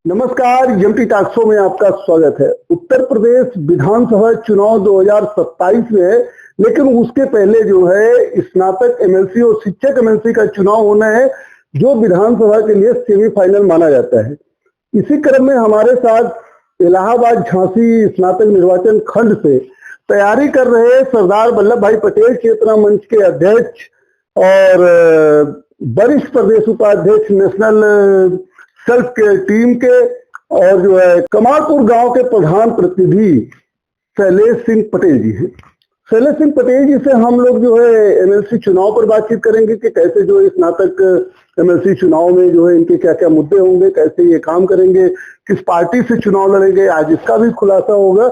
नमस्कार, MT talk show में आपका स्वागत है। उत्तर प्रदेश विधानसभा चुनाव 2027 में है, लेकिन उसके पहले जो है स्नातक एमएलसी और शिक्षक एमएलसी का चुनाव होना है, जो विधानसभा के लिए सेमीफाइनल माना जाता है। इसी क्रम में हमारे साथ इलाहाबाद झांसी स्नातक निर्वाचन खंड से तैयारी कर रहे सरदार वल्लभ भाई पटेल चेतना मंच के अध्यक्ष और वरिष्ठ प्रदेश उपाध्यक्ष नेशनल सेल्फ के टीम के और जो है कमालपुर गांव के प्रधान प्रतिनिधि शैलेश सिंह पटेल जी हैं। शैलेश सिंह पटेल जी से हम लोग जो है एमएलसी चुनाव पर बातचीत करेंगे कि कैसे जो स्नातक एमएलसी चुनाव में जो है इनके क्या क्या मुद्दे होंगे, कैसे ये काम करेंगे, किस पार्टी से चुनाव लड़ेंगे, आज इसका भी खुलासा होगा।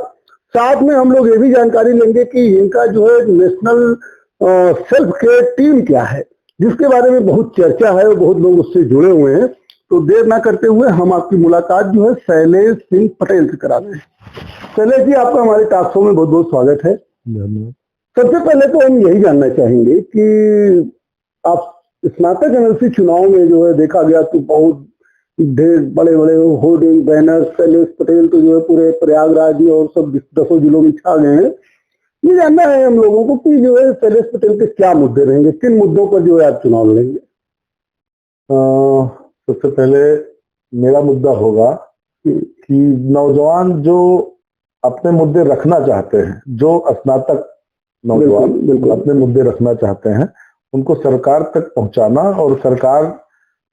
साथ में हम लोग ये भी जानकारी लेंगे कि इनका जो है नेशनल सेल्फ केयर टीम क्या है, जिसके बारे में बहुत चर्चा है और बहुत लोग उससे जुड़े हुए हैं। तो देर ना करते हुए हम आपकी मुलाकात जो है शैलेश सिंह पटेल से कराते हैं। शैलेश जी, आपका हमारे टॉक शो में बहुत बहुत स्वागत है। सबसे पहले तो हम यही जानना चाहेंगे कि आप स्नातक एमएलसी चुनाव में जो है देखा गया तो बहुत ढेर बड़े बड़े होर्डिंग बैनर, शैलेश पटेल तो जो है पूरे प्रयागराज और सब 10 जिलों में छा गए हैं। ये जानना है हम लोगों को कि जो है शैलेश पटेल के क्या मुद्दे रहेंगे, किन मुद्दों पर जो है आप चुनाव लड़ेंगे। सबसे पहले मेरा मुद्दा होगा कि नौजवान जो अपने मुद्दे रखना चाहते हैं, जो स्नातक नौजवान बिल्कुल अपने मुद्दे रखना चाहते हैं, उनको सरकार तक पहुंचाना और सरकार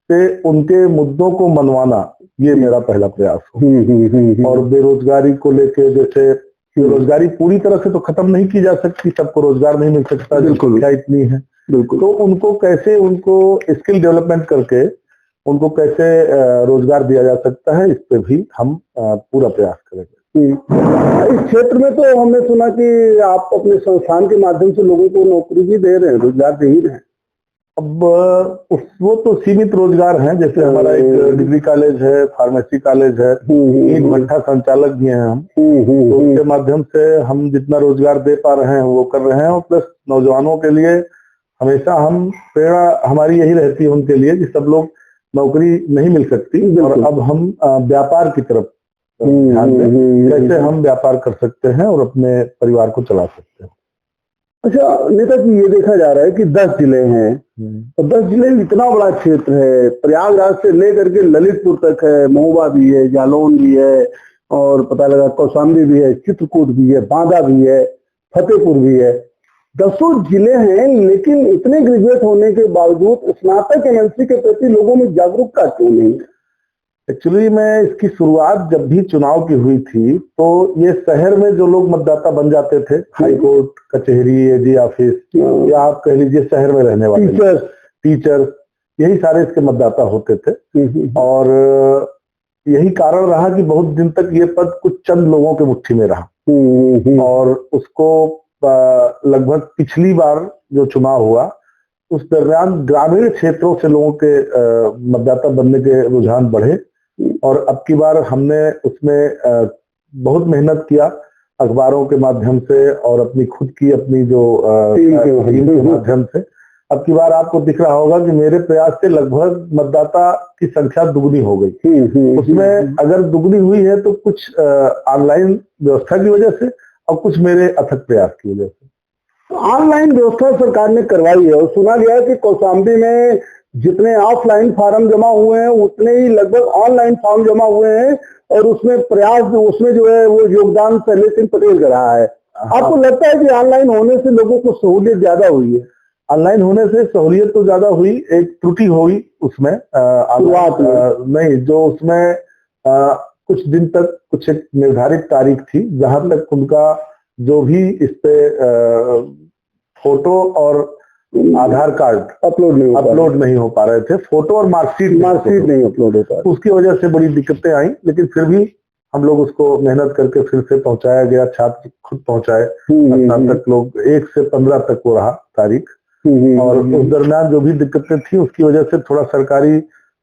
से उनके मुद्दों को मनवाना, ये मेरा पहला प्रयास हो। और बेरोजगारी को लेके, जैसे बेरोजगारी पूरी तरह से तो खत्म नहीं की जा सकती, सबको रोजगार नहीं मिल सकता, संख्या इतनी है, तो उनको कैसे, उनको स्किल डेवलपमेंट करके उनको कैसे रोजगार दिया जा सकता है, इस पे भी हम पूरा प्रयास करेंगे। इस क्षेत्र में तो हमने सुना कि आप अपने संस्थान के माध्यम से लोगों को नौकरी भी दे रहे हैं, रोजगार दे ही रहे हैं। अब वो तो सीमित रोजगार हैं, जैसे हमारा एक डिग्री कॉलेज है, फार्मेसी कॉलेज है, ईंट भट्ठा संचालक भी हैं हम, तो उसके माध्यम से हम जितना रोजगार दे पा रहे हैं वो कर रहे हैं। और प्लस नौजवानों के लिए हमेशा हम प्रेरणा हमारी यही रहती है उनके लिए कि सब लोग नौकरी नहीं मिल सकती, और अब हम व्यापार की तरफ ध्यान दें, कैसे हम व्यापार कर सकते हैं और अपने परिवार को चला सकते हैं। अच्छा नेता जी, ये देखा जा रहा है कि 10 जिले हैं और 10 जिले इतना बड़ा क्षेत्र है, प्रयागराज से लेकर के ललितपुर तक है, महोबा भी है, जालौन भी है, और पता लगा कौशाम्बी भी है, चित्रकूट भी है, बांदा भी है, फतेहपुर भी है। 10 जिले हैं, लेकिन इतने ग्रेजुएट होने के बावजूद स्नातक एमएलसी के प्रति लोगों में जागरूकता क्यों नहीं है? एक्चुअली मैं इसकी शुरुआत जब भी चुनाव की हुई थी, तो ये शहर में जो लोग मतदाता बन जाते थे, हाई कोर्ट कचहरी, एजी ऑफिस, या आप कह लीजिए शहर में रहने वाले टीचर, यही सारे इसके मतदाता होते थे। और यही कारण रहा कि बहुत दिन तक ये पद कुछ चंद लोगों के मुट्ठी में रहा। और उसको लगभग पिछली बार जो चुनाव हुआ उस दरमियान ग्रामीण क्षेत्रों से लोगों के मतदाता बनने के रुझान बढ़े, और अब की बार हमने उसमें बहुत मेहनत किया अखबारों के माध्यम से और अपनी खुद की अपनी जो टीम के माध्यम से। अब की बार आपको दिख रहा होगा कि मेरे प्रयास से लगभग मतदाता की संख्या दुगनी हो गई। उसमें अगर दुगनी हुई है तो कुछ ऑनलाइन व्यवस्था की वजह से और कुछ मेरे अथक प्रयास की वजह से। ऑनलाइन व्यवस्था सरकार ने करवाई है, और सुना गया कि कौशाम्बी में जितने ऑफलाइन फार्म जमा हुए हैं उतने ही लगभग ऑनलाइन फॉर्म जमा हुए हैं, और उसमें जो है वो योगदान शैलेश सिंह पटेल का रहा है। आपको लगता है कि ऑनलाइन होने से लोगों को सहूलियत ज्यादा हुई है? ऑनलाइन होने से सहूलियत तो ज्यादा हुई, एक त्रुटि हुई उसमें शुरुआत में नहीं, जो उसमें कुछ दिन तक कुछ एक निर्धारित तारीख थी जहां तक उनका जो भी इस पे फोटो और आधार कार्ड अपलोड नहीं हो पा रहे थे, फोटो और मार्कशीट नहीं अपलोड हो पा रहे, उसकी वजह से बड़ी दिक्कतें आई। लेकिन फिर भी हम लोग उसको मेहनत करके फिर से पहुंचाया गया, छात्र खुद पहुंचाए, तक लोग 1 से 15 तक वो रहा तारीख। और उस दरमियान जो भी दिक्कतें थी उसकी वजह से थोड़ा सरकारी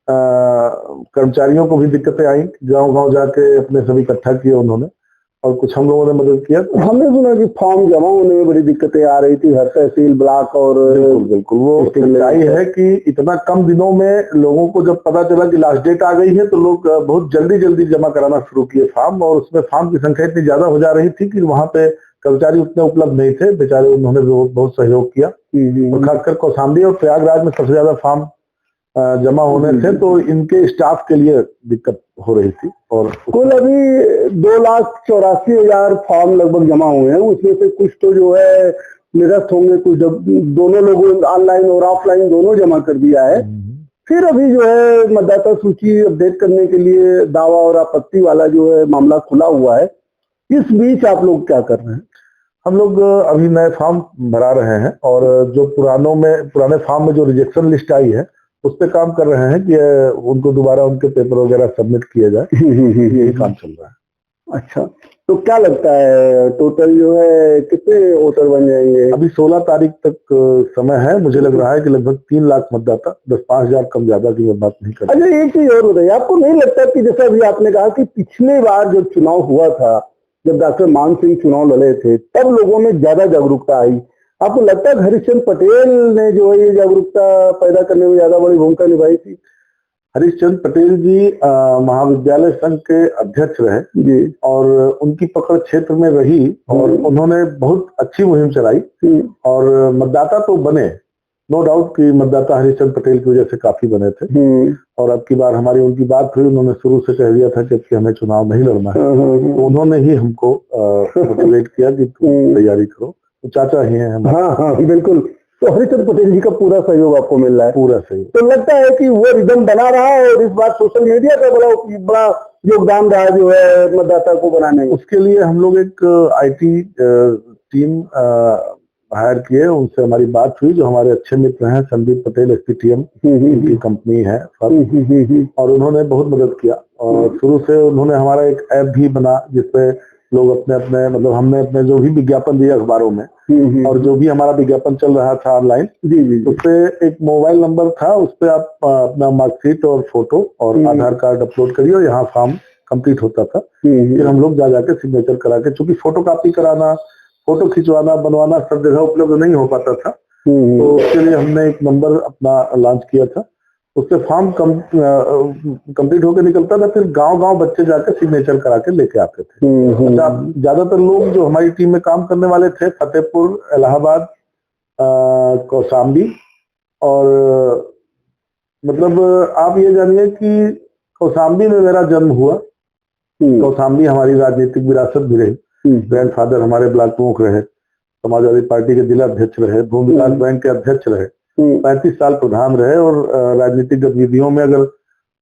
कर्मचारियों को भी दिक्कतें आई, गांव-गांव जाके अपने सभी इकट्ठा किए उन्होंने, और कुछ हम लोगों ने मदद किया। हमने सुना कि फॉर्म जमा होने में बड़ी दिक्कतें आ रही थी हर तहसील ब्लॉक और बिल्कुल वो सच्चाई है कि इतना कम दिनों में लोगों को जब पता चला कि लास्ट डेट आ गई है तो लोग बहुत जल्दी जल्दी जमा कराना शुरू किए फॉर्म, और उसमें फॉर्म की संख्या इतनी ज्यादा हो जा रही थी कि वहां पे कर्मचारी उतने उपलब्ध नहीं थे। बेचारे उन्होंने बहुत सहयोग किया, और खासकर कौशाम्बी और प्रयागराज में सबसे ज्यादा फॉर्म जमा होने थे, तो इनके स्टाफ के लिए दिक्कत हो रही थी। और कुल अभी 2,84,000 फॉर्म लगभग जमा हुए हैं, उसमें से कुछ तो जो है निरस्त होंगे, कुछ दोनों लोगों ऑनलाइन और ऑफलाइन दोनों जमा कर दिया है। फिर अभी जो है मतदाता सूची अपडेट करने के लिए दावा और आपत्ति वाला जो है मामला खुला हुआ है। इस बीच आप लोग क्या कर रहे हैं? हम लोग अभी नए फॉर्म भरा रहे हैं, और जो पुराने फॉर्म में जो रिजेक्शन लिस्ट आई है उस पर काम कर रहे हैं कि उनको दोबारा उनके पेपर वगैरह सबमिट किया जाए। यही काम चल रहा है। अच्छा, तो क्या लगता है टोटल जो है कितने वोटर बन जाएंगे? अभी 16 तारीख तक समय है। मुझे लग रहा है कि लगभग 3 लाख मतदाता, 10-5 हजार कम ज्यादा की मैं बात नहीं कर रहा। अच्छा, एक चीज और बताइए, आपको नहीं लगता कि जैसा अभी आपने कहा कि पिछली बार जब चुनाव हुआ था, जब डॉक्टर मान सिंह चुनाव लड़े थे, तब लोगों में ज्यादा जागरूकता आई? आपको लगता है हरिश्चंद्र पटेल ने जो है ये जागरूकता पैदा करने में ज्यादा बड़ी भूमिका निभाई थी? हरिश्चंद्र पटेल जी महाविद्यालय संघ के अध्यक्ष रहे जी, और उनकी पकड़ क्षेत्र में रही, और उन्होंने बहुत अच्छी मुहिम चलाई, और मतदाता तो बने, नो डाउट कि मतदाता हरिश्चंद्र पटेल की वजह से काफी बने थे। और अब की बार हमारी उनकी बात हुई, उन्होंने शुरू से कह दिया था कि हमें चुनाव नहीं लड़ना है, तो उन्होंने ही हमको मोटिवेट किया कि तुम तैयारी करो। तो चाचा ही है हमारे। हाँ, बिल्कुल। तो हरिश्चंद्र पटेल जी का पूरा सहयोग आपको मिल रहा है? पूरा सहयोग। तो लगता है कि वो रिदम बना रहा है, और इस बार सोशल मीडिया का बड़ा योगदान रहा जो है मतदाता को बनाने में। उसके लिए हम लोग एक IT टीम हायर किए, उनसे हमारी बात हुई, जो हमारे अच्छे मित्र हैं संदीप पटेल SPTM की कंपनी है, और उन्होंने बहुत मदद किया। और शुरू से उन्होंने हमारा एक ऐप भी बना जिसपे लोग अपने मतलब हमने अपने जो भी विज्ञापन दिए अखबारों में, और जो भी हमारा विज्ञापन चल रहा था ऑनलाइन, उस पे एक मोबाइल नंबर था, उस पे आप अपना मार्कशीट और फोटो और आधार कार्ड अपलोड करिए, और यहाँ फॉर्म कंप्लीट होता था। फिर हम लोग जा जाके सिग्नेचर करा के, चूंकि फोटो कॉपी कराना, फोटो खिंचवाना, बनवाना सब जगह उपलब्ध नहीं हो पाता था, तो उसके लिए हमने एक नंबर अपना लॉन्च किया था। उससे फॉर्म कंप्लीट होकर निकलता था, फिर गांव-गांव बच्चे जाकर सिग्नेचर करा के लेके आते थे। अच्छा, ज्यादातर लोग जो हमारी टीम में काम करने वाले थे फतेहपुर, इलाहाबाद, कौशाम्बी, और मतलब आप ये जानिए कि कौशाम्बी में मेरा जन्म हुआ। कौशाम्बी हमारी राजनीतिक विरासत भी रही। ग्रैंडफादर हमारे ब्लॉक प्रमुख रहे, समाजवादी पार्टी के जिला अध्यक्ष रहे, भूमि विकास बैंक के अध्यक्ष रहे, 35 साल प्रधान रहे, और राजनीतिक गतिविधियों में अगर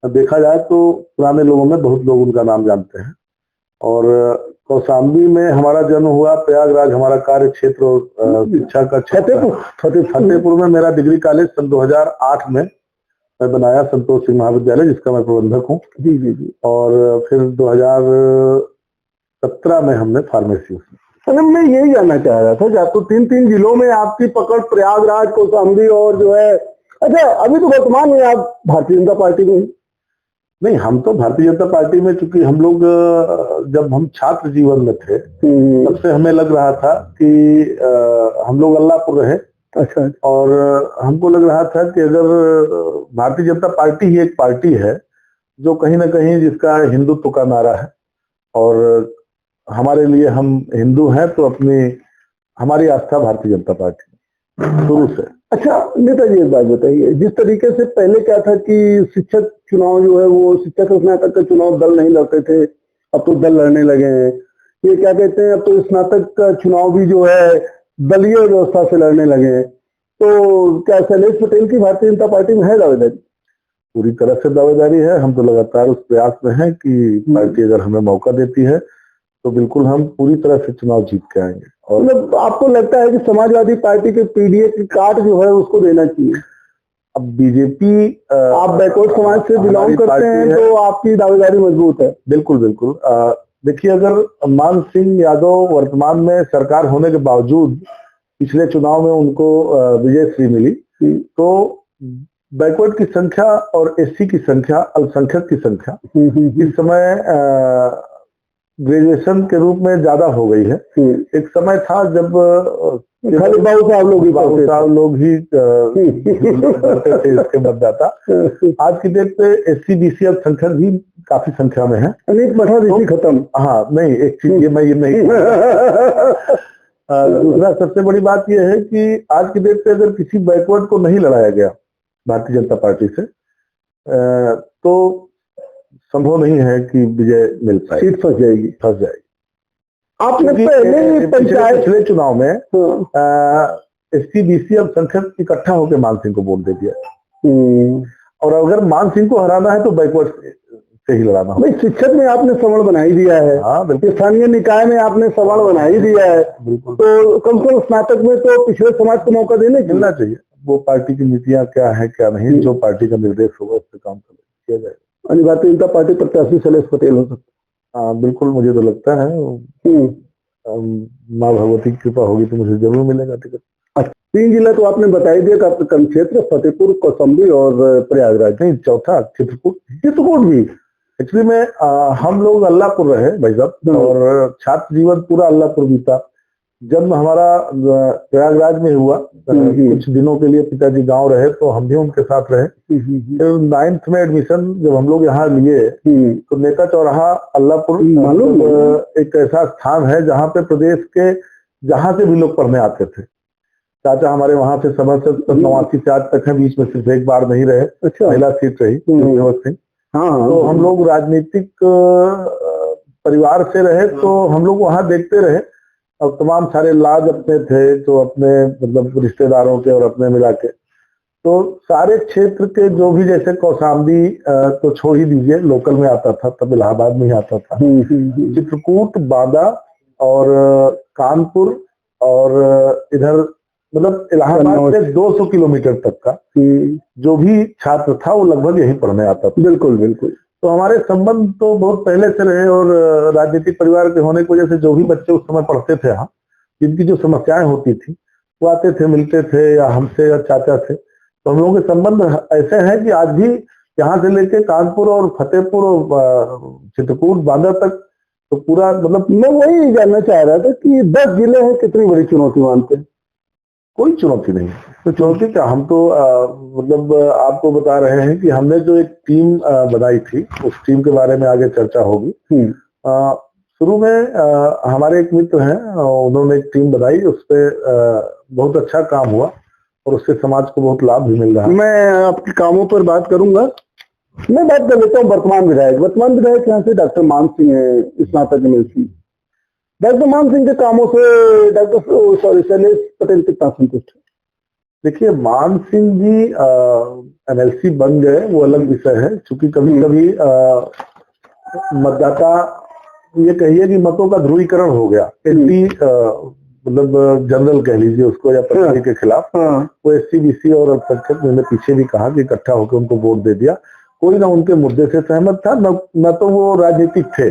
देखा जाए तो पुराने लोगों में बहुत लोग उनका नाम जानते हैं। और कौशाम्बी में हमारा जन्म हुआ, प्रयागराज हमारा कार्य क्षेत्र और शिक्षा का क्षेत्र। फतेहपुर में मेरा डिग्री कॉलेज सन 2008 में मैं बनाया, संतोष सिंह महाविद्यालय, जिसका मैं प्रबंधक हूँ। जी। और फिर 2017 में हमने फार्मेसी। मैं यही जानना चाह रहा था कि आपको 3 जिलों में आपकी पकड़, प्रयागराज, कौशाम्बी और जो है, अच्छा अभी तो वर्तमान में आप भारतीय जनता पार्टी में? नहीं, हम तो भारतीय जनता पार्टी में, चूंकि हम लोग जब हम छात्र जीवन में थे तब से हमें लग रहा था कि हम लोग अल्लाहपुर रहे। अच्छा। और हमको लग रहा था कि अगर भारतीय जनता पार्टी ही एक पार्टी है जो कहीं ना कहीं जिसका हिंदुत्व का नारा है, और हमारे लिए हम हिंदू हैं, तो हमारी आस्था भारतीय जनता पार्टी शुरू से। अच्छा नेताजी, एक बात बताइए, जिस तरीके से पहले क्या था कि शिक्षक चुनाव जो है वो शिक्षक स्नातक का चुनाव दल नहीं लड़ते थे, अब तो दल लड़ने लगे हैं। ये क्या कहते हैं, अब तो स्नातक का चुनाव भी जो है दलीय व्यवस्था से लड़ने लगे हैं। तो क्या शैलेश पटेल की भारतीय जनता पार्टी में है दावेदारी? पूरी तरह से दावेदारी है। हम तो लगातार उस प्रयास में हैं कि पार्टी अगर हमें मौका देती है तो बिल्कुल हम पूरी तरह से चुनाव जीत के आएंगे। और मतलब आपको लगता है कि समाजवादी पार्टी के PDA की कार्ड जो है उसको देना चाहिए? अब बीजेपी, आप बैकवर्ड समाज से बिलोंग करते हैं तो आपकी दावेदारी मजबूत है। बिल्कुल बिल्कुल। देखिए, अगर मान सिंह यादव वर्तमान में सरकार होने के बावजूद पिछले चुनाव में उनको विजयश्री मिली, तो बैकवर्ड की संख्या और SC की संख्या, अल्पसंख्यक की संख्या इस समय ग्रेजुएशन के रूप में ज्यादा हो गई है। एक समय था जब खाली बाबू साहब लोग ही करते थे इसके मतदाता। आज की डेट पे SC BC अल्पसंख्यक भी काफी संख्या में है। अनेक मठाधीशी खत्म। हाँ नहीं, एक चीज ये नहीं दूसरा सबसे बड़ी बात यह है कि आज की डेट पे अगर किसी बैकवर्ड को नहीं लड़ाया गया भारतीय जनता पार्टी से तो संभव नहीं है कि विजय मिल पाए, सीट फंस जाएगी। आपने पहले पिछले चुनाव में SC BC अल्पसंख्यक इकट्ठा होकर मान सिंह को वोट दे दिया, और अगर मान सिंह को हराना है तो बैकवर्ड से ही लड़ाना होगा। शिक्षक में आपने सवर्ण बना ही दिया है, हाँ बिल्कुल। स्थानीय निकाय में आपने सवर्ण बना ही दिया है, बिल्कुल। तो कम से कम स्नातक में तो पिछड़े समाज को मौका मिलना चाहिए। वो पार्टी की नीतियां क्या है क्या नहीं, जो पार्टी का निर्देश होगा उस पर काम किया जाएगा। भारतीय जनता पार्टी प्रत्याशी शैलेश पटेल हो सकता है। हाँ बिल्कुल, मुझे तो लगता है माँ भगवती की कृपा होगी तो मुझे जरूर मिलेगा टिकट। 3 जिला तो आपने बता ही दिया कि आपका कर्म क्षेत्र फतेहपुर, कौशाम्बी और प्रयागराज। नहीं, चौथा चित्रकूट भी। एक्चुअली में हम लोग अल्लाहपुर रहे भाई साहब, और छात्र जीवन पूरा अल्लाहपुर बीता। जब हमारा प्रयागराज में हुआ कुछ दिनों के लिए, पिताजी गांव रहे तो हम भी उनके साथ रहे। फिर 9th में एडमिशन जब हम लोग यहाँ लिए तो नेता चौराहा अल्लाहपुर मालूम एक ऐसा स्थान है जहाँ पे प्रदेश के जहाँ से भी लोग पढ़ने आते थे। चाचा हमारे वहां से समझ 89 से आज तक है, बीच में सिर्फ एक बार नहीं रहे। अच्छा। महिला सीट रही सिंह। हाँ, तो हम लोग राजनीतिक परिवार से रहे तो हम लोग वहां देखते रहे, और तमाम सारे लाज अपने थे तो अपने मतलब रिश्तेदारों के और अपने मिला के, तो सारे क्षेत्र के जो भी, जैसे कौशाम्बी तो छोड़ ही दीजिए, लोकल में आता था, तब इलाहाबाद में ही आता था। चित्रकूट, बांदा और कानपुर और इधर मतलब इलाहाबाद से 200 किलोमीटर तक का जो भी छात्र था वो लगभग यही पढ़ने आता था। बिल्कुल बिल्कुल। तो हमारे संबंध तो बहुत पहले से रहे, और राजनीतिक परिवार के होने की वजह से जो भी बच्चे उस समय पढ़ते थे यहाँ, जिनकी जो समस्याएं होती थी वो आते थे, मिलते थे, या हमसे या चाचा से। तो हम लोगों के संबंध ऐसे हैं कि आज भी यहाँ से लेके कानपुर और फतेहपुर और चित्रकूट, बांदा तक तो पूरा, मतलब मैं वही जानना चाह रहा था कि 10 जिले हैं, कितनी बड़ी चुनौती मानते हैं? कोई चुनौती नहीं। तो चुनौती क्या, हम तो मतलब आपको बता रहे हैं कि हमने जो एक टीम बनाई थी, उस टीम के बारे में आगे चर्चा होगी। शुरू में हमारे एक मित्र हैं, उन्होंने एक टीम बनाई, उस पर बहुत अच्छा काम हुआ और उससे समाज को बहुत लाभ भी मिल रहा है। मैं आपके कामों पर बात करूंगा। मैं बात कर लेता हूँ वर्तमान विधायक यहाँ से डॉक्टर मान सिंह है, स्नातक MLC। डॉक्टर मान सिंह के कामों से शैलेश पटेल कितना संतुष्ट है? देखिए, मान सिंह जी MLC बन गए वो अलग विषय है, क्योंकि कभी कभी मतदाता, ये कहिए कि मतों का ध्रुवीकरण हो गया। मतलब जनरल कह लीजिए उसको, या पार्टी के खिलाफ। वो SC BC और अल्पसंख्यक, मैंने पीछे भी कहा कि इकट्ठा होकर उनको वोट दे दिया। कोई ना उनके मुद्दे से सहमत था, न तो वो राजनीतिक थे।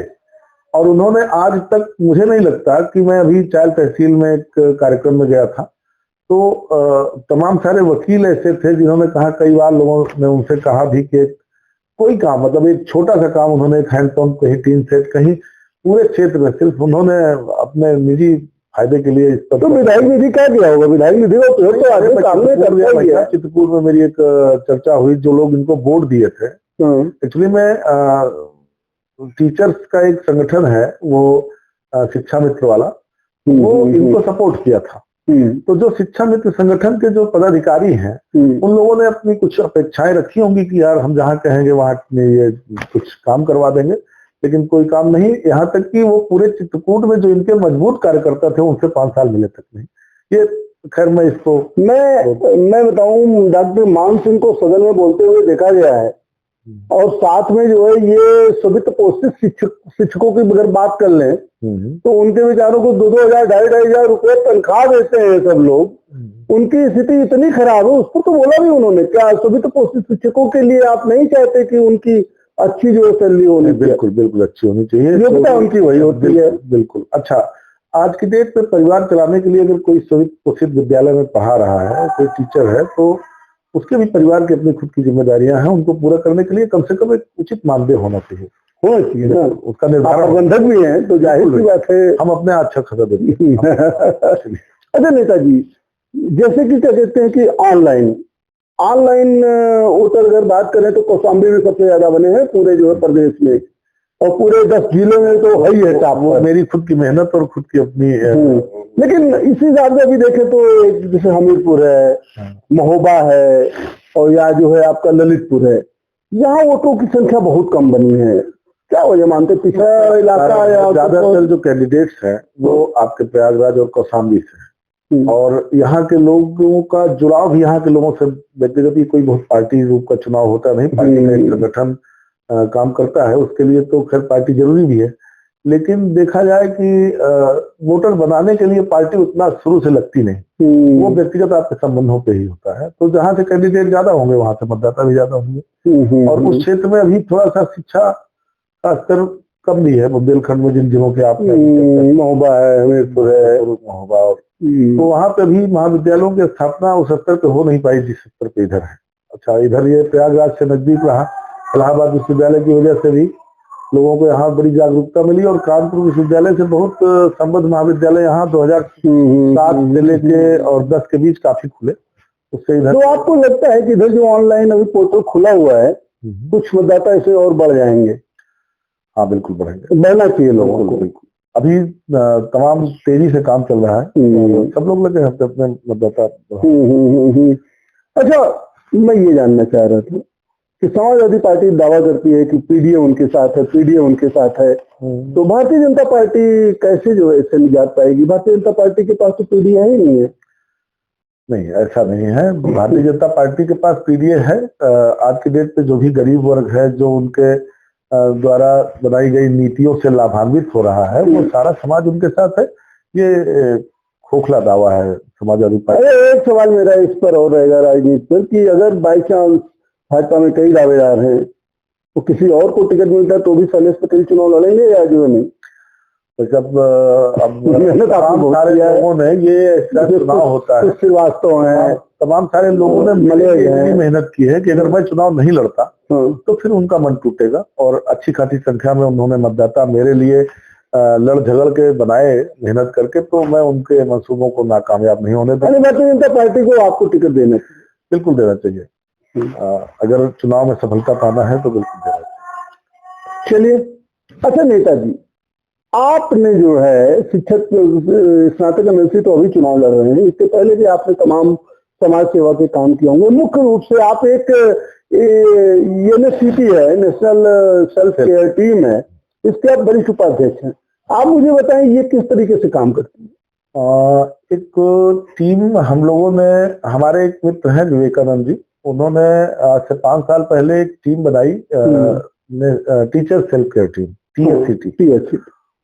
और उन्होंने आज तक, मुझे नहीं लगता कि मैं अभी चायल तहसील में एक कार्यक्रम में गया था तो तमाम सारे वकील ऐसे थे जिन्होंने कहा, कई बार लोगों ने उनसे कहा भी कि कोई काम, मतलब एक छोटा सा काम, उन्होंने एक हैंडपंप, कहीं टीन सेट, कहीं पूरे क्षेत्र में सिर्फ उन्होंने अपने निजी फायदे के लिए। तो विधायक निधि क्या दिया होगा? विधायक निधि तो आगे काम में कर दिया। चित्रकूट में मेरी एक चर्चा हुई, जो लोग इनको वोट दिए थे, एक्चुअली में टीचर्स का एक संगठन है वो शिक्षा मित्र वाला, वो इनको सपोर्ट किया था। तो जो शिक्षा मित्र संगठन के जो पदाधिकारी हैं, उन लोगों ने अपनी कुछ अपेक्षाएं रखी होंगी कि यार हम जहाँ कहेंगे वहां ये कुछ काम करवा देंगे, लेकिन कोई काम नहीं। यहाँ तक कि वो पूरे चित्रकूट में जो इनके मजबूत कार्यकर्ता थे उनसे 5 साल मिले तक नहीं। ये खैर मैं इसको मैं बताऊं, डॉक्टर मान सिंह को सदन में बोलते हुए देखा गया है, और साथ में जो है ये सभी पोषित शिक्षकों की अगर बात कर लें तो उनके विचारों को 2-2 हजार 2,500 रुपए तनख्वाह देते हैं सब लोग। उनकी स्थिति इतनी खराब है, उस पर तो बोला भी उन्होंने, क्या सभी पोषित शिक्षकों के लिए आप नहीं चाहते कि उनकी अच्छी जो सैलरी होनी? बिल्कुल बिल्कुल अच्छी होनी चाहिए, योग्यता उनकी वही होती है। बिल्कुल। अच्छा, आज की डेट में परिवार चलाने के लिए अगर कोई सभी पोषित विद्यालय में पढ़ा रहा है, कोई टीचर है, तो उसके भी परिवार की अपनी खुद की जिम्मेदारियां हैं, उनको पूरा करने के लिए कम से कम एक उचित मानदेय होना चाहिए। होना चाहिए ना, उसका निर्धारण प्रबंधक भी है तो जाहिर सी बात है हम अपने अच्छा खासा देते हैं। अच्छा नेताजी, जैसे कि क्या कहते हैं कि ऑनलाइन ऑनलाइन वोटर अगर बात करें तो कौशाम्बी में सबसे ज्यादा बने हैं पूरे जो है प्रदेश में, और पूरे 10 जिलों में तो है ही है टॉप। वो मेरी खुद की मेहनत और खुद की अपनी लेकिन इसी हिसाब से अभी देखें तो एक जैसे हमीरपुर है, महोबा है, और या जो है आपका ललितपुर है, यहाँ वोटों की संख्या बहुत कम बनी है। क्या वजह मानते, पिछड़ा इलाका या ज्यादातर जो कैंडिडेट्स हैं वो आपके प्रयागराज और कौशाम्बी से हैं, और यहाँ के लोगों का जुड़ाव भी यहाँ के लोगों से व्यक्तिगत कोई बहुत पार्टी रूप का चुनाव होता नहीं, पार्टी का एक संगठन काम करता है, उसके लिए तो खैर पार्टी जरूरी भी है, लेकिन देखा जाए कि वोटर बनाने के लिए पार्टी उतना शुरू से लगती नहीं, वो व्यक्तिगत आपके संबंधों पे ही होता है। तो जहाँ से कैंडिडेट ज्यादा होंगे वहां से मतदाता भी ज्यादा होंगे, और उस क्षेत्र में अभी थोड़ा सा शिक्षा का स्तर कम भी है। बुंदेलखंड में जिन जिलों के आप महोबा है, हमीरपुर है, महोबा, और तो वहां पे भी महाविद्यालयों की स्थापना उस स्तर पे हो नहीं पाई जिस स्तर पे इधर है। अच्छा, इधर ये प्रयागराज से नजदीक रहा, इलाहाबाद विश्वविद्यालय की वजह से भी लोगों को यहाँ बड़ी जागरूकता मिली, और कानपुर विश्वविद्यालय से बहुत संबद्ध महाविद्यालय यहाँ 2007 से लेके और 10 के बीच काफी खुले, उससे इधर। तो आपको लगता है कि इधर जो ऑनलाइन अभी पोर्टल खुला हुआ है, कुछ मतदाता ऐसे और बढ़ जाएंगे? हाँ बिल्कुल बढ़ेंगे, बढ़ना चाहिए लोगों को। बिल्कुल अभी तमाम तेजी से काम चल रहा है, सब लोग लगे हैं अपने मतदाता। अच्छा, मैं ये जानना चाह रहा था कि समाजवादी पार्टी दावा करती है कि पीडीए उनके साथ है, पीडीए उनके साथ है, तो भारतीय जनता पार्टी कैसे जो है इससे निजात पाएगी? भारतीय जनता पार्टी के पास तो पीडीए ही नहीं है। नहीं, ऐसा नहीं है, भारतीय जनता पार्टी के पास पीडीए है। आज की डेट पे जो भी गरीब वर्ग है, जो उनके द्वारा बनाई गई नीतियों से लाभान्वित हो रहा है, वो सारा समाज उनके साथ है। ये खोखला दावा है समाजवादी पार्टी। एक सवाल मेरा इस पर और रहेगा राजनीति पर कि अगर बाई चांस भाजपा में कई दावेदार हैं तो किसी और को टिकट मिलता है तो भी शैलेश पटेल चुनाव लड़ेंगे या जो नहीं? तो जब तमाम सारे लोगों ने ये ऐसा चुनाव होता है, श्रीवास्तव है, तमाम सारे लोगों ने इतनी मेहनत की है कि अगर मैं चुनाव नहीं लड़ता तो फिर उनका मन टूटेगा, और अच्छी खासी संख्या में उन्होंने मतदाता मेरे लिए लड़ झगड़ के बनाए मेहनत करके, तो मैं उनके मंसूबों को नाकामयाब नहीं होने दूंगा। भारतीय जनता पार्टी को आपको टिकट देना चाहिए? बिल्कुल देना चाहिए, अगर चुनाव में सफलता पाना है तो बिल्कुल देना चाहिए। चलिए, अच्छा नेताजी, आपने जो है शिक्षक स्नातक एमएलसी तो अभी चुनाव लड़ रहे हैं, इससे पहले भी आपने तमाम समाज सेवा के काम किए होंगे। मुख्य रूप से आप एक एनएससीटी है, नेशनल सेल्फ केयर टीम है, इसके आप वरिष्ठ उपाध्यक्ष हैं। आप मुझे बताएं ये किस तरीके से काम करती है? एक टीम हम लोगों ने, हमारे एक मित्र हैं विवेकानंद जी, उन्होंने आज से 5 साल पहले एक टीम बनाई, teacher self care team, TSCT।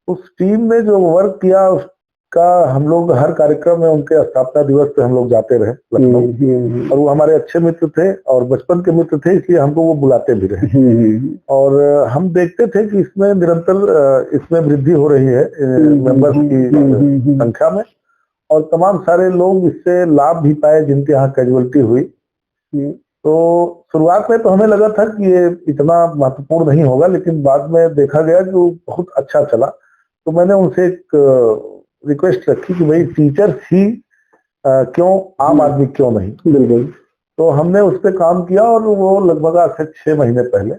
उस टीम ने जो वर्क किया उसका हम लोग हर कार्यक्रम में उनके स्थापना दिवस पे हम लोग जाते रहे लखनऊ, और वो हमारे अच्छे मित्र थे और बचपन के मित्र थे, इसलिए हमको वो बुलाते भी रहे। और हम देखते थे कि इसमें निरंतर इसमें वृद्धि हो रही है मेंबर्स की संख्या में, और तमाम सारे लोग इससे लाभ भी पाए जिनके यहाँ कैजुअलिटी हुई। तो शुरुआत में तो हमें लगा था कि ये इतना महत्वपूर्ण नहीं होगा, लेकिन बाद में देखा गया कि वो बहुत अच्छा चला। तो मैंने उनसे एक रिक्वेस्ट रखी कि भाई टीचर्स ही क्यों, आम आदमी क्यों नहीं। बिल्कुल। तो हमने उस पर काम किया, और वो लगभग आज से 6 महीने पहले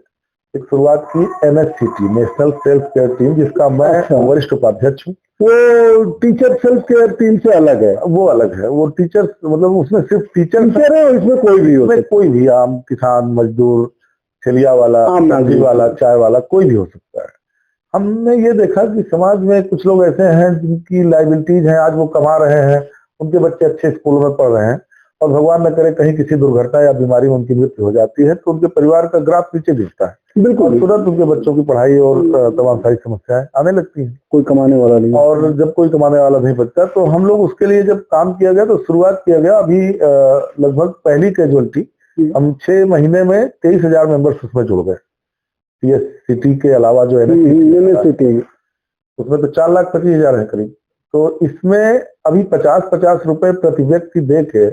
एक शुरुआत की NSCT, national self care team, जिसका मैं वरिष्ठ उपाध्यक्ष हूँ। वो टीचर सेल्फ केयर टीम से अलग है? वो अलग है, वो टीचर्स मतलब उसमें सिर्फ टीचर है, इसमें कोई भी हो, कोई भी आम किसान, मजदूर, ठेलिया वाला, सब्जी वाला, चाय वाला, कोई भी हो सकता है। हमने ये देखा कि समाज में कुछ लोग ऐसे हैं जिनकी लाइबिलिटीज हैं, आज वो कमा रहे हैं, उनके बच्चे अच्छे स्कूलों में पढ़ रहे हैं, और भगवान न करे कहीं किसी दुर्घटना या बीमारी में उनकी मृत्यु हो जाती है, तो उनके परिवार का ग्राफ नीचे गिरता है। बिल्कुल, तुरंत उनके बच्चों की पढ़ाई और तमाम सारी समस्याएं आने लगती हैं। कोई कमाने वाला नहीं, और जब कोई कमाने वाला नहीं बचता, तो हम लोग उसके लिए जब काम किया गया, तो शुरुआत किया गया अभी लगभग पहली कैजुअलिटी हम 6 महीने में 23,000 मेंबर्स उसमें जुड़ गए। TSCT के अलावा जो NSCT, उसमें तो 4,25,000 है करीब। तो इसमें अभी 50-50 रुपए प्रति व्यक्ति दे के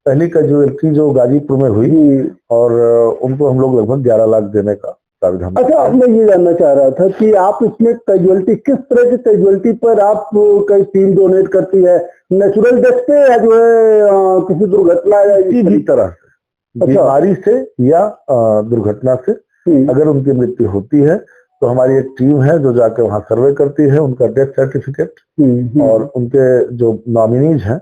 पहली कैजुअलिटी जो गाजीपुर में हुई, और उनको हम लोग लगभग 11 लाख देने का प्राविधान। अच्छा, अब मैं ये जानना चाह रहा था कि आप इसमें कैजुअलिटी, किस तरह की कैजुअलिटी पर आप कई टीम डोनेट करती है? नेचुरल डेथ पे या जो है किसी दुर्घटना या किसी भी तरह से, बीमारी से या दुर्घटना से अगर उनकी मृत्यु होती है तो हमारी एक टीम है जो जाकर वहां सर्वे करती है, उनका डेथ सर्टिफिकेट और उनके जो नॉमिनीज हैं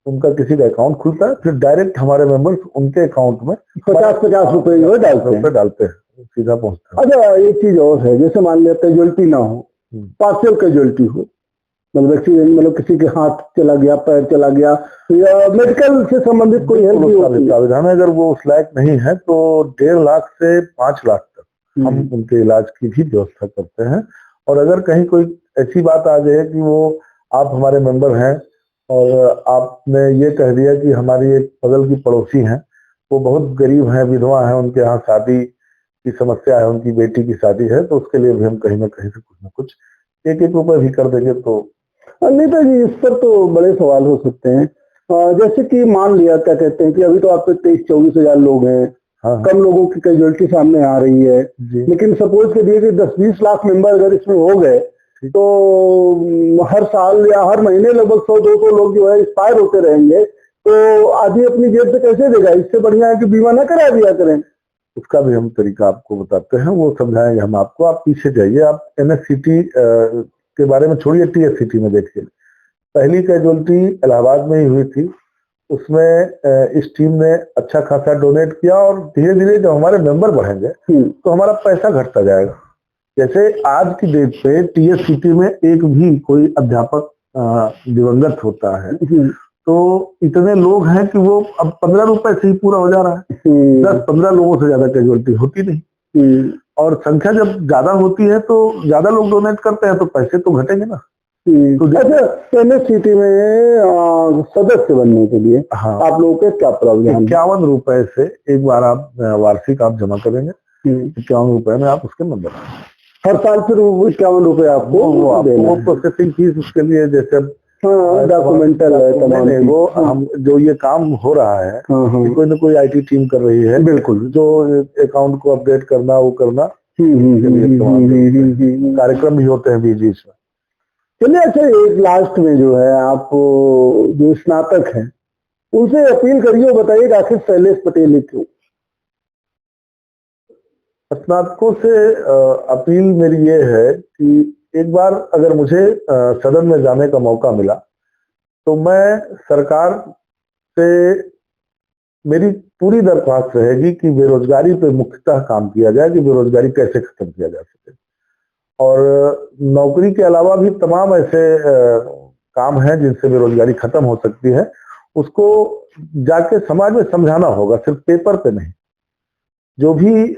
उनका किसी का अकाउंट खुलता है, फिर डायरेक्ट हमारे मेंबर्स उनके अकाउंट में 50-50 रुपए जो है डालते हैं, सीधा पहुंचता है। अच्छा, एक चीज और है, जैसे मान लिया कैजुअलिटी ना हो, पार्शियल कैजुअलिटी हो, मतलब एक्सीडेंट, मतलब किसी के हाथ चला गया, पैर चला गया, या मेडिकल से संबंधित कोई हेल्प प्राविधान है। अगर वो उस लायक नहीं है तो 1.5 लाख से 5 लाख तक हम उनके इलाज की भी व्यवस्था करते हैं। और अगर कहीं कोई ऐसी बात आ जाए कि वो आप हमारे मेंबर हैं और आपने ये कह दिया कि हमारी एक बगल की पड़ोसी हैं, वो बहुत गरीब हैं, विधवा हैं, उनके यहाँ शादी की समस्या है, उनकी बेटी की शादी है, तो उसके लिए भी हम कहीं ना कहीं से कुछ ना कुछ 1-1 रुपए भी कर देंगे। तो नेता जी, इस पर तो बड़े सवाल हो सकते हैं। जैसे कि मान लिया, क्या कहते हैं कि अभी तो आप पे 23-24 हजार लोग हैं, कम लोगों की कैजुअलिटी सामने आ रही है, लेकिन सपोज करिए कि 10-20 लाख मेंबर अगर इसमें हो गए तो हर साल या हर महीने लगभग 100-200 लोग जो है एक्सपायर होते रहेंगे, तो आदमी अपनी जेब से कैसे देगा? इससे बढ़िया है कि बीमा ना करा दिया करें। उसका भी हम तरीका आपको बताते हैं, वो समझाएंगे हम आपको। आप पीछे जाइए, आप NSCT के बारे में छोड़िए, TSCT में देखिए। पहली कैजुअलिटी इलाहाबाद में ही हुई थी, उसमें इस टीम ने अच्छा खासा डोनेट किया और धीरे धीरे जब हमारे मेंबर बढ़ेंगे तो हमारा पैसा घटता जाएगा। जैसे आज की डेट पे TSCT में एक भी कोई अध्यापक दिवंगत होता है तो इतने लोग हैं कि वो अब 15 रुपए से ही पूरा हो जा रहा है। 10-15 लोगों से ज्यादा कैजुअलिटी होती नहीं। और संख्या जब ज्यादा होती है तो ज्यादा लोग डोनेट करते हैं तो पैसे तो घटेंगे ना। तो अच्छा, NSCT में सदस्य बनने के लिए आप लोगों के क्या प्रावधान? 51 रुपए से एक बार आप वार्षिक आप जमा करेंगे, 51 रुपए में आप उसके मेंबर हर साल फिर 51 रुपए आपको प्रोसेसिंग फीस उसके लिए, जैसे डॉक्यूमेंटल है तमाम, वो हम जो ये काम हो रहा है कोई ना कोई IT टीम कर रही है, बिल्कुल, जो अकाउंट को अपडेट करना, वो करना, कार्यक्रम भी होते हैं बीच बीच में। चलिए, अच्छा, एक लास्ट में जो है, आप जो स्नातक हैं उनसे अपील करिए, बताइए कि आखिर शैलेश पटेल क्यों? स्नातकों से अपील मेरी ये है कि एक बार अगर मुझे सदन में जाने का मौका मिला तो मैं सरकार से मेरी पूरी दरख्वास्त रहेगी कि बेरोजगारी पे मुख्यतः काम किया जाए, कि बेरोजगारी कैसे खत्म किया जा सके। और नौकरी के अलावा भी तमाम ऐसे काम हैं जिनसे बेरोजगारी खत्म हो सकती है, उसको जाके समाज में समझाना होगा, सिर्फ पेपर पे नहीं। जो भी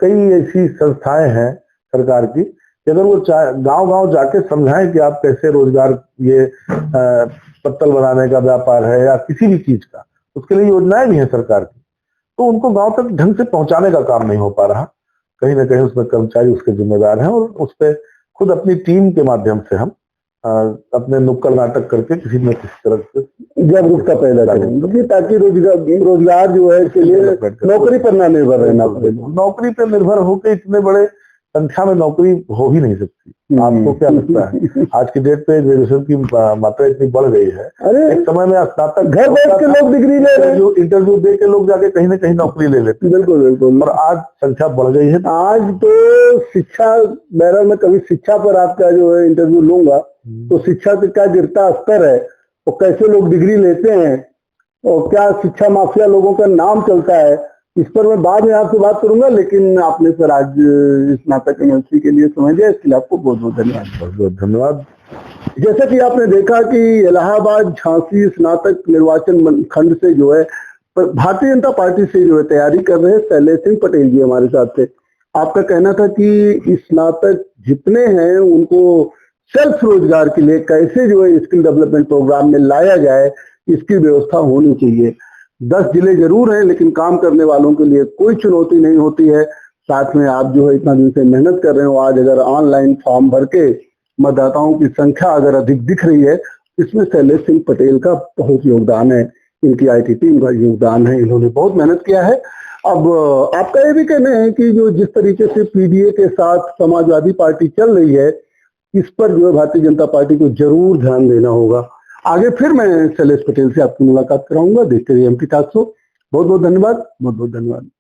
कई ऐसी संस्थाएं हैं सरकार की, अगर वो गांव-गांव जाके समझाएं कि आप कैसे रोजगार, ये पत्तल बनाने का व्यापार है या किसी भी चीज का, उसके लिए योजनाएं भी हैं सरकार की, तो उनको गांव तक ढंग से पहुंचाने का काम नहीं हो पा रहा। कहीं ना कहीं उसमें कर्मचारी उसके जिम्मेदार हैं और उस पर खुद अपनी टीम के माध्यम से हम अपने नुक्कड़ नाटक करके किसी न किसी तरह से जागरूकता पैदा करेंगे, ताकि रोजगार जो है इसके लिए नौकरी पर ना निर्भर रहना पड़े। नौकरी पर निर्भर होकर इतने बड़े संख्या में नौकरी हो ही नहीं सकती। आपको क्या लगता है आज की डेट पे ग्रेजुएशन की मात्रा इतनी बढ़ गई है? एक समय में स्नातक घर बैठ के लोग डिग्री ले रहे हैं, इंटरव्यू दे के लोग जाके कहीं ना कहीं नौकरी ले लेते। बिल्कुल बिल्कुल। और आज संख्या बढ़ गई है। आज तो शिक्षा, बहरहाल मैं कभी शिक्षा पर आपका जो है इंटरव्यू लूंगा तो शिक्षा का क्या गिरता स्तर है और कैसे लोग डिग्री लेते हैं और क्या शिक्षा माफिया लोगों का नाम चलता है, इस पर मैं बाद में आपसे बात करूंगा। लेकिन आपने सर आज स्नातक MLC के लिए समय दिया, इसके लिए आपको बहुत बहुत धन्यवाद। बहुत बहुत धन्यवाद। जैसा कि आपने देखा कि इलाहाबाद झांसी स्नातक निर्वाचन खंड से जो है भारतीय जनता पार्टी से जो है तैयारी कर रहे हैं शैलेश सिंह पटेल जी हमारे साथ थे। आपका कहना था कि स्नातक जितने हैं उनको सेल्फ रोजगार के लिए कैसे जो है स्किल डेवलपमेंट प्रोग्राम में लाया जाए, इसकी व्यवस्था होनी चाहिए। 10 जिले जरूर हैं लेकिन काम करने वालों के लिए कोई चुनौती नहीं होती है। साथ में आप जो है इतना दिन से मेहनत कर रहे हो, आज अगर ऑनलाइन फॉर्म भर के मतदाताओं की संख्या अगर अधिक दिख रही है, इसमें शैलेश सिंह पटेल का बहुत योगदान है। इनकी IT टीम का योगदान है, इन्होंने बहुत मेहनत किया है। अब आपका ये भी कहना है कि जो जिस तरीके से PDA के साथ समाजवादी पार्टी चल रही है, इस पर जो है भारतीय जनता पार्टी को जरूर ध्यान देना होगा। आगे फिर मैं शैलेश पटेल से आपकी मुलाकात कराऊंगा। देखते रहिए एमपी टॉक शो। बहुत बहुत धन्यवाद, बहुत बहुत धन्यवाद।